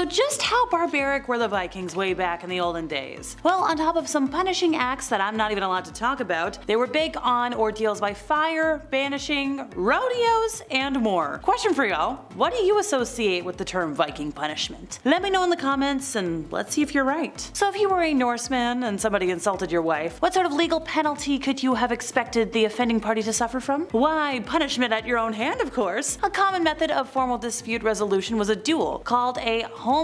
So just how barbaric were the Vikings way back in the olden days? Well, on top of some punishing acts that I'm not even allowed to talk about, they were big on ordeals by fire, banishing, rodeos, and more. Question for y'all, what do you associate with the term Viking punishment? Let me know in the comments and let's see if you're right. So if you were a Norseman and somebody insulted your wife, what sort of legal penalty could you have expected the offending party to suffer from? Why, punishment at your own hand, of course. A common method of formal dispute resolution was a duel, called a holmgang.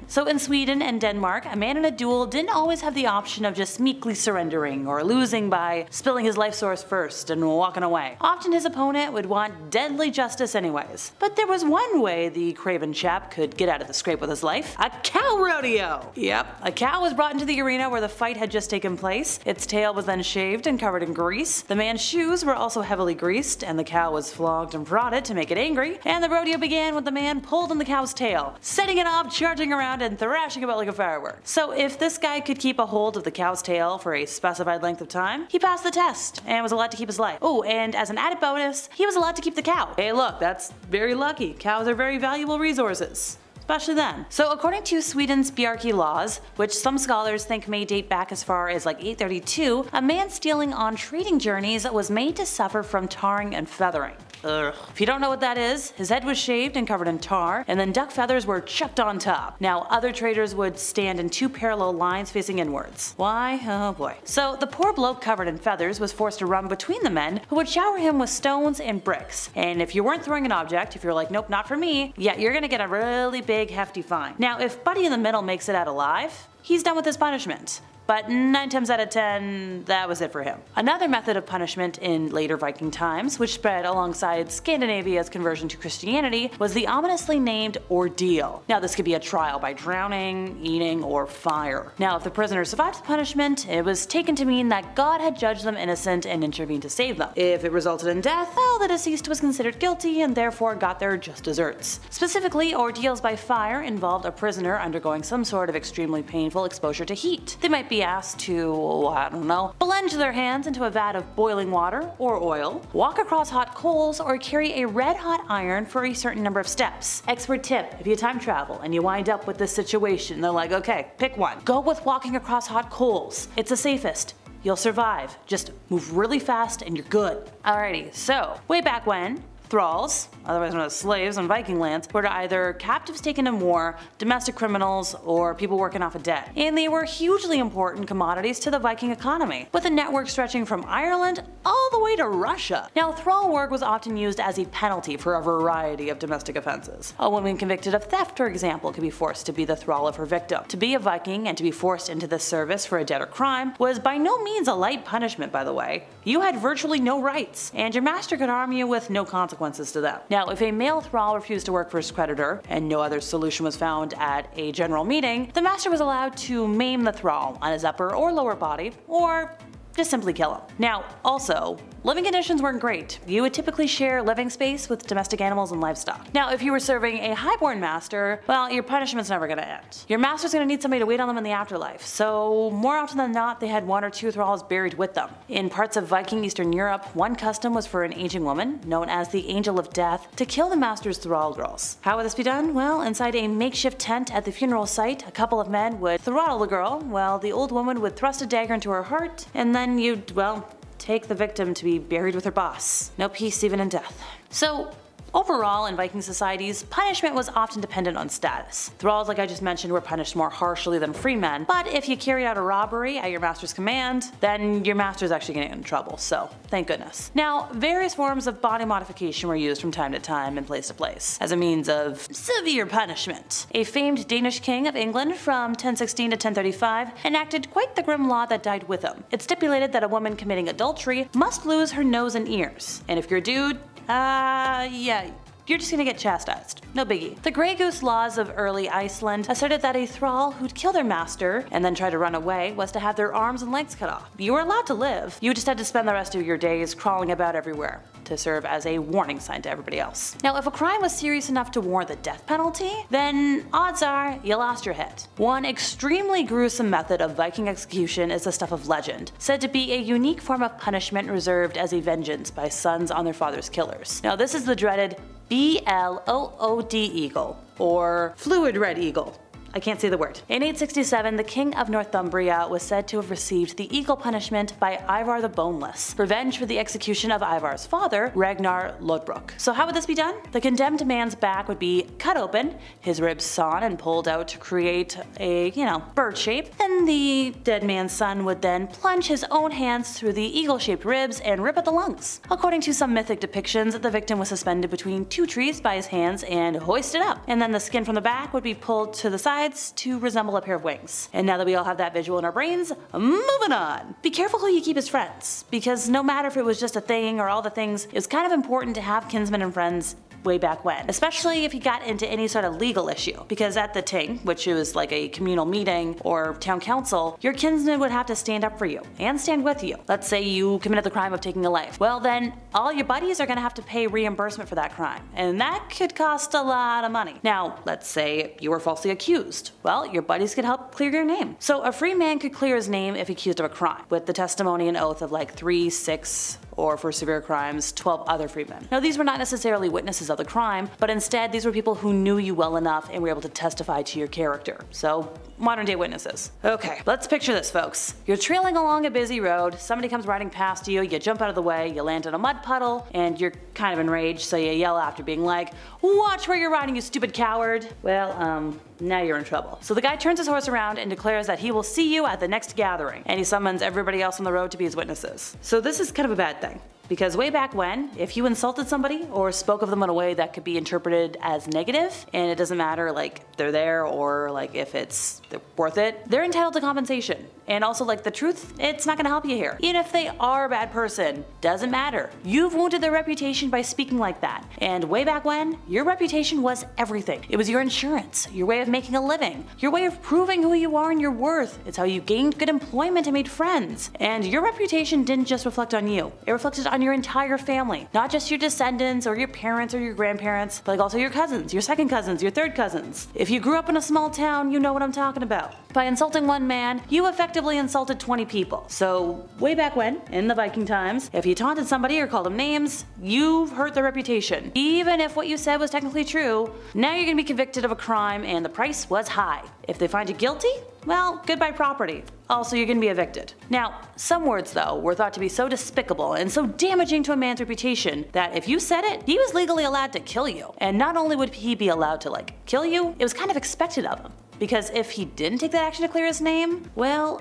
So in Sweden and Denmark, a man in a duel didn't always have the option of just meekly surrendering or losing by spilling his life source first and walking away. Often his opponent would want deadly justice anyways. But there was one way the craven chap could get out of the scrape with his life: a cow rodeo! Yep, a cow was brought into the arena where the fight had just taken place. Its tail was then shaved and covered in grease. The man's shoes were also heavily greased, and the cow was flogged and prodded to make it angry. And the rodeo began with the man pulled on the cow's tail, setting it up, charging around, and thrashing about like a firework. So if this guy could keep a hold of the cow's tail for a specified length of time, he passed the test and was allowed to keep his life. Oh, and as an added bonus, he was allowed to keep the cow. Hey look, that's very lucky. Cows are very valuable resources. Especially then. So according to Sweden's Bjarki laws, which some scholars think may date back as far as like 832, a man stealing on trading journeys was made to suffer from tarring and feathering. Ugh. If you don't know what that is, his head was shaved and covered in tar, and then duck feathers were chucked on top. Now other traders would stand in two parallel lines facing inwards. Why? Oh boy. So the poor bloke covered in feathers was forced to run between the men, who would shower him with stones and bricks. And if you weren't throwing an object, if you're like, nope, not for me, yeah, you're gonna get a really big hefty fine. Now if Buddy in the middle makes it out alive, he's done with his punishment. But 9 times out of 10, that was it for him. Another method of punishment in later Viking times, which spread alongside Scandinavia's conversion to Christianity, was the ominously named Ordeal. Now this could be a trial by drowning, eating, or fire. Now if the prisoner survived the punishment, it was taken to mean that God had judged them innocent and intervened to save them. If it resulted in death, well, the deceased was considered guilty and therefore got their just desserts. Specifically, ordeals by fire involved a prisoner undergoing some sort of extremely painful exposure to heat. They might be asked to, I don't know, plunge their hands into a vat of boiling water or oil, walk across hot coals, or carry a red hot iron for a certain number of steps. Expert tip: if you time travel and you wind up with this situation, they're like, okay, pick one. Go with walking across hot coals. It's the safest. You'll survive. Just move really fast and you're good. Alrighty, so way back when, thralls, otherwise known as slaves on Viking lands, were either captives taken in war, domestic criminals, or people working off a debt. And they were hugely important commodities to the Viking economy, with a network stretching from Ireland all the way to Russia. Now thrall work was often used as a penalty for a variety of domestic offenses. A woman convicted of theft, for example, could be forced to be the thrall of her victim. To be a Viking and to be forced into this service for a debt or crime was by no means a light punishment, by the way. You had virtually no rights, and your master could harm you with no consequences to them. Now if a male thrall refused to work for his creditor, and no other solution was found at a general meeting, the master was allowed to maim the thrall on his upper or lower body, or just simply kill him. Now also, living conditions weren't great. You would typically share living space with domestic animals and livestock. Now if you were serving a highborn master, well, your punishment's never gonna end. Your master's gonna need somebody to wait on them in the afterlife, so more often than not they had 1 or 2 thralls buried with them. In parts of Viking Eastern Europe, one custom was for an aging woman, known as the Angel of Death, to kill the master's thrall girls. How would this be done? Well, inside a makeshift tent at the funeral site, a couple of men would throttle the girl, while the old woman would thrust a dagger into her heart, and then you'd, well, take the victim to be buried with her boss. No peace even in death. So overall, in Viking societies, punishment was often dependent on status. Thralls, like I just mentioned, were punished more harshly than freemen, but if you carried out a robbery at your master's command, then your master's actually gonna get in trouble, so thank goodness. Now, various forms of body modification were used from time to time and place to place, as a means of severe punishment. A famed Danish king of England from 1016 to 1035 enacted quite the grim law that died with him. It stipulated that a woman committing adultery must lose her nose and ears, and if you're a dude, yeah, you're just gonna get chastised. No biggie. The Grey Goose laws of early Iceland asserted that a thrall who'd kill their master and then try to run away was to have their arms and legs cut off. You were allowed to live, you just had to spend the rest of your days crawling about everywhere to serve as a warning sign to everybody else. Now if a crime was serious enough to warrant the death penalty, then odds are you lost your head. One extremely gruesome method of Viking execution is the stuff of legend, said to be a unique form of punishment reserved as a vengeance by sons on their father's killers. Now this is the dreaded BLOOD eagle, or fluid red eagle. I can't say the word. In 867, the king of Northumbria was said to have received the eagle punishment by Ivar the Boneless, revenge for the execution of Ivar's father, Ragnar Lodbrok. So how would this be done? The condemned man's back would be cut open, his ribs sawn and pulled out to create a, bird shape. Then the dead man's son would then plunge his own hands through the eagle-shaped ribs and rip at the lungs. According to some mythic depictions, the victim was suspended between two trees by his hands and hoisted up, and then the skin from the back would be pulled to the side to resemble a pair of wings. And now that we all have that visual in our brains, moving on! Be careful who you keep as friends, because no matter if it was just a thing or all the things, it was kind of important to have kinsmen and friends way back when, especially if you got into any sort of legal issue, because at the ting, which was like a communal meeting or town council, your kinsman would have to stand up for you and stand with you. Let's say you committed the crime of taking a life. Well then, all your buddies are gonna have to pay reimbursement for that crime, and that could cost a lot of money. Now, let's say you were falsely accused. Well, your buddies could help clear your name. So a free man could clear his name if accused of a crime, with the testimony and oath of like 3, 6, or for severe crimes, 12 other freemen. Now these were not necessarily witnesses of the crime, but instead these were people who knew you well enough and were able to testify to your character. So modern day witnesses. Okay, let's picture this folks. You're trailing along a busy road, somebody comes riding past you, you jump out of the way, you land in a mud puddle, and you're kind of enraged, so you yell after being like, "Watch where you're riding, you stupid coward." Well, now you're in trouble. So the guy turns his horse around and declares that he will see you at the next gathering, and he summons everybody else on the road to be his witnesses. So this is kind of a bad thing. Because way back when, if you insulted somebody or spoke of them in a way that could be interpreted as negative, and it doesn't matter like they're there or like if it's worth it, they're entitled to compensation. And also like the truth, it's not gonna help you here. Even if they are a bad person, doesn't matter. You've wounded their reputation by speaking like that. And way back when, your reputation was everything. It was your insurance, your way of making a living, your way of proving who you are and your worth. It's how you gained good employment and made friends. And your reputation didn't just reflect on you, it reflected on your entire family. Not just your descendants or your parents or your grandparents, but like also your cousins, your second cousins, your third cousins. If you grew up in a small town, you know what I'm talking about. By insulting one man, you effectively insulted 20 people. So way back when, in the Viking times, if you taunted somebody or called them names, you've hurt their reputation. Even if what you said was technically true, now you're gonna be convicted of a crime and the price was high. If they find you guilty, well, goodbye property. Also, you're gonna be evicted. Now, some words though were thought to be so despicable and so damaging to a man's reputation that if you said it, he was legally allowed to kill you. And not only would he be allowed to like kill you, it was kind of expected of him. Because if he didn't take that action to clear his name, well,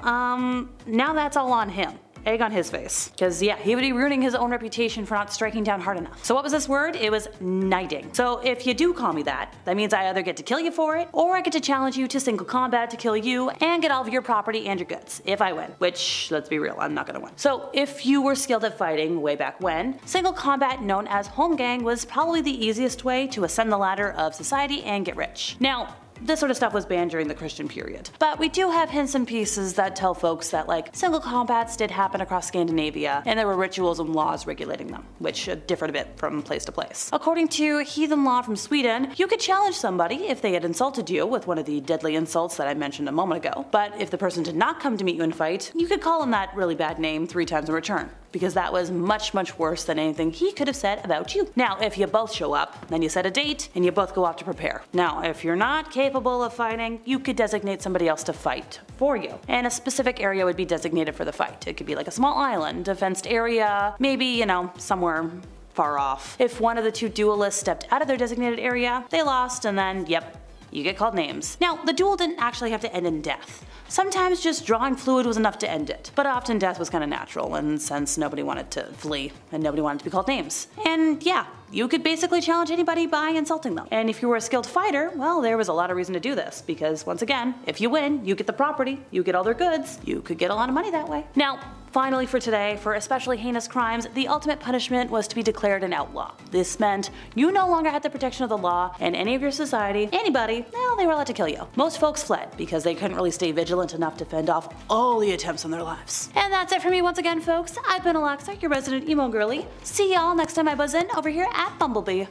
now that's all on him. Egg on his face. Because yeah, he would be ruining his own reputation for not striking down hard enough. So what was this word? It was knighting. So if you do call me that, that means I either get to kill you for it, or I get to challenge you to single combat to kill you and get all of your property and your goods, if I win. Which, let's be real, I'm not gonna win. So if you were skilled at fighting way back when, single combat known as holmgang was probably the easiest way to ascend the ladder of society and get rich. Now, this sort of stuff was banned during the Christian period. But we do have hints and pieces that tell folks that like single combats did happen across Scandinavia and there were rituals and laws regulating them, which differed a bit from place to place. According to heathen law from Sweden, you could challenge somebody if they had insulted you with one of the deadly insults that I mentioned a moment ago. But if the person did not come to meet you and fight, you could call them that really bad name 3 times in return, because that was much, much worse than anything he could have said about you. Now, if you both show up, then you set a date and you both go off to prepare. Now, if you're not capable of fighting, you could designate somebody else to fight for you. And a specific area would be designated for the fight. It could be like a small island, a fenced area, maybe, somewhere far off. If one of the 2 duelists stepped out of their designated area, they lost, and then, yep, you get called names. Now, the duel didn't actually have to end in death. Sometimes just drawing fluid was enough to end it, but often death was kind of natural, and since nobody wanted to flee and nobody wanted to be called names. And yeah, you could basically challenge anybody by insulting them. And if you were a skilled fighter, well, there was a lot of reason to do this, because once again, if you win, you get the property, you get all their goods, you could get a lot of money that way. Now, finally for today, for especially heinous crimes, the ultimate punishment was to be declared an outlaw. This meant you no longer had the protection of the law, and any of your society, anybody, well, they were allowed to kill you. Most folks fled because they couldn't really stay vigilant enough to fend off all the attempts on their lives. And that's it for me once again, folks. I've been Alexa, your resident emo girly. See y'all next time I buzz in over here at Bumblebee.